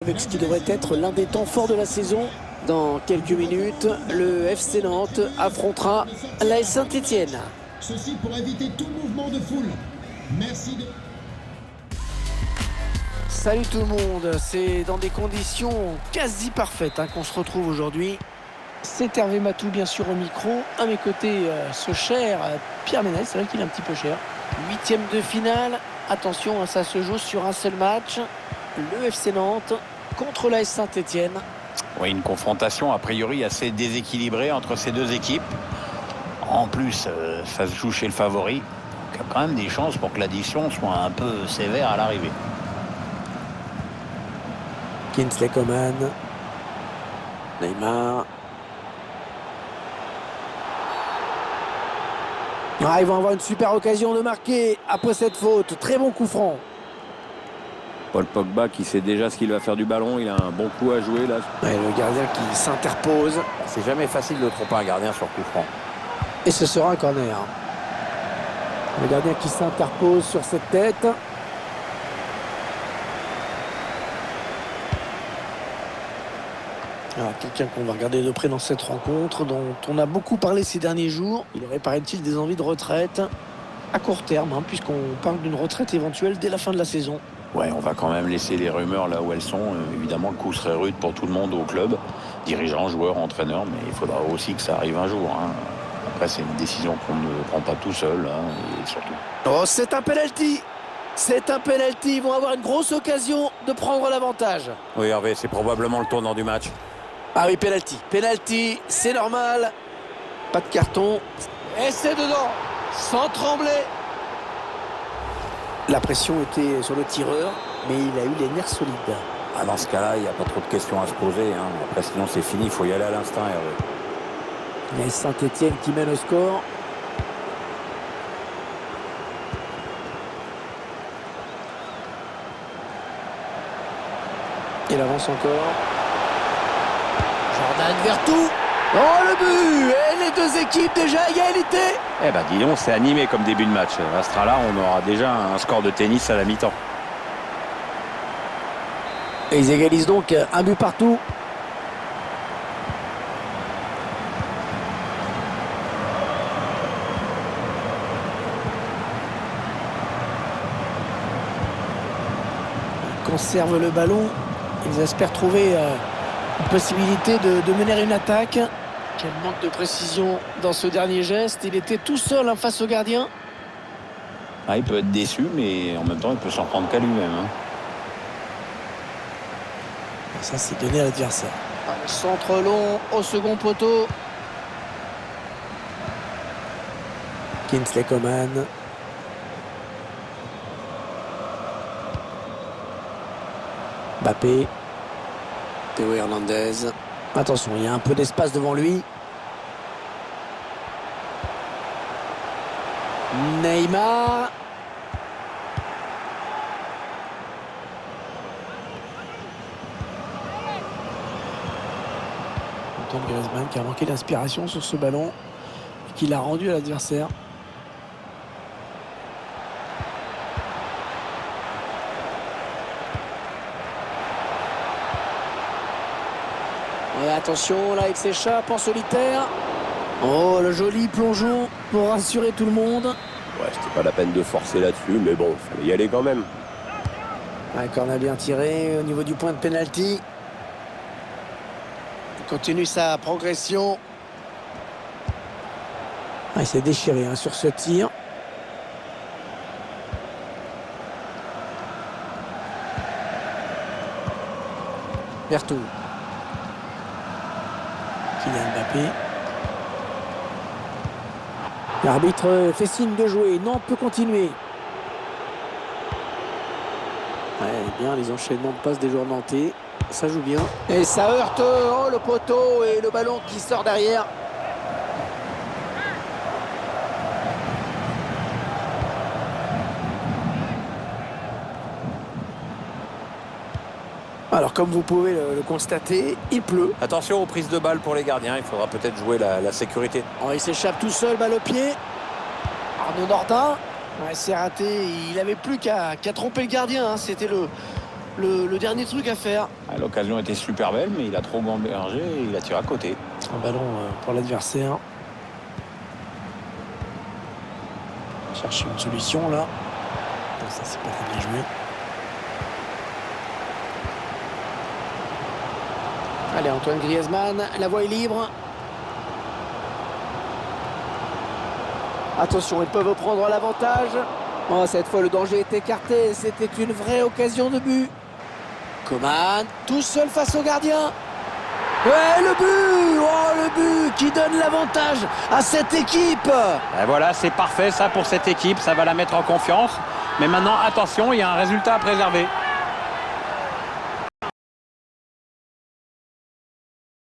Avec ce qui devrait être l'un des temps forts de la saison. Dans quelques minutes, le FC Nantes affrontera l'AS Saint-Etienne. Ceci pour éviter tout mouvement de foule. Merci de... Salut tout le monde, c'est dans des conditions quasi parfaites qu'on se retrouve aujourd'hui. C'est Hervé Matou bien sûr au micro. À mes côtés, ce cher Pierre Ménès, c'est vrai qu'il est un petit peu cher. 8e de finale, attention, ça se joue sur un seul match. Le FC Nantes contre l'AS Saint-Etienne. Oui, une confrontation a priori assez déséquilibrée entre ces deux équipes. En plus, ça se joue chez le favori. Donc, il y a quand même des chances pour que l'addition soit un peu sévère à l'arrivée. Kingsley Coman. Neymar. Ils vont avoir une super occasion de marquer après cette faute. Très bon coup franc. Paul Pogba qui sait déjà ce qu'il va faire du ballon. Il a un bon coup à jouer là. Le gardien qui s'interpose. C'est jamais facile de tromper un gardien sur coup franc. Et ce sera un corner. Le gardien qui s'interpose sur cette tête. Alors, quelqu'un qu'on va regarder de près dans cette rencontre, dont on a beaucoup parlé ces derniers jours. Il aurait, paraît-il, des envies de retraite à court terme, puisqu'on parle d'une retraite éventuelle dès la fin de la saison. Ouais, on va quand même laisser les rumeurs là où elles sont. Évidemment, le coup serait rude pour tout le monde au club, dirigeants, joueurs, entraîneurs, mais il faudra aussi que ça arrive un jour. Après, c'est une décision qu'on ne prend pas tout seul, et surtout. Oh, c'est un penalty! C'est un penalty. Ils vont avoir une grosse occasion de prendre l'avantage. Oui, Hervé, c'est probablement le tournant du match. Ah oui, penalty. Penalty, c'est normal. Pas de carton. Et c'est dedans, sans trembler. La pression était sur le tireur, mais il a eu les nerfs solides. Dans ce cas-là, il n'y a pas trop de questions à se poser. Après, sinon, c'est fini. Il faut y aller à l'instinct, Hervé. Il y a Saint-Etienne qui mène au score. Il avance encore. Jordan Vertou. Oh, le but! Et les deux équipes déjà à égalité. Dis donc, c'est animé comme début de match. À ce là on aura déjà un score de tennis à la mi-temps. Et ils égalisent donc un but partout. Ils conservent le ballon. Ils espèrent trouver une possibilité de mener une attaque. Quel manque de précision dans ce dernier geste. Il était tout seul face au gardien. Il peut être déçu, mais en même temps, il peut s'en prendre qu'à lui-même. Ça, c'est donné à l'adversaire. Le centre long au second poteau. Kingsley Coman. Mbappé. Théo Hernandez. Attention, il y a un peu d'espace devant lui. Neymar. Antoine Griezmann qui a manqué d'inspiration sur ce ballon et qui l'a rendu à l'adversaire. Ouais, attention, là il s'échappe en solitaire. Oh, le joli plongeon pour rassurer tout le monde. Ouais, c'était pas la peine de forcer là-dessus, mais bon, il fallait y aller quand même. Un corner bien tiré au niveau du point de pénalty. Il continue sa progression. Il s'est déchiré sur ce tir. Vertou. Kylian Mbappé. L'arbitre fait signe de jouer. Nantes peut continuer. Bien, les enchaînements de passes des joueurs nantais. Ça joue bien. Et ça heurte le poteau et le ballon qui sort derrière. Alors, comme vous pouvez le constater, il pleut. Attention aux prises de balles pour les gardiens. Il faudra peut-être jouer la sécurité. Il s'échappe tout seul, balle au pied. Arnaud Nordin. C'est raté. Il n'avait plus qu'à tromper le gardien. C'était le dernier truc à faire. Ah, l'occasion était super belle, mais il a trop gambergé et il a tiré à côté. Un ballon pour l'adversaire. Chercher une solution là. Non, ça c'est pas très bien joué. Allez, Antoine Griezmann, la voie est libre. Attention, ils peuvent prendre l'avantage. Oh, cette fois, le danger est écarté. C'était une vraie occasion de but. Coman, tout seul face au gardien. Ouais, le but! Oh, le but qui donne l'avantage à cette équipe. Et voilà, c'est parfait ça pour cette équipe. Ça va la mettre en confiance. Mais maintenant, attention, il y a un résultat à préserver.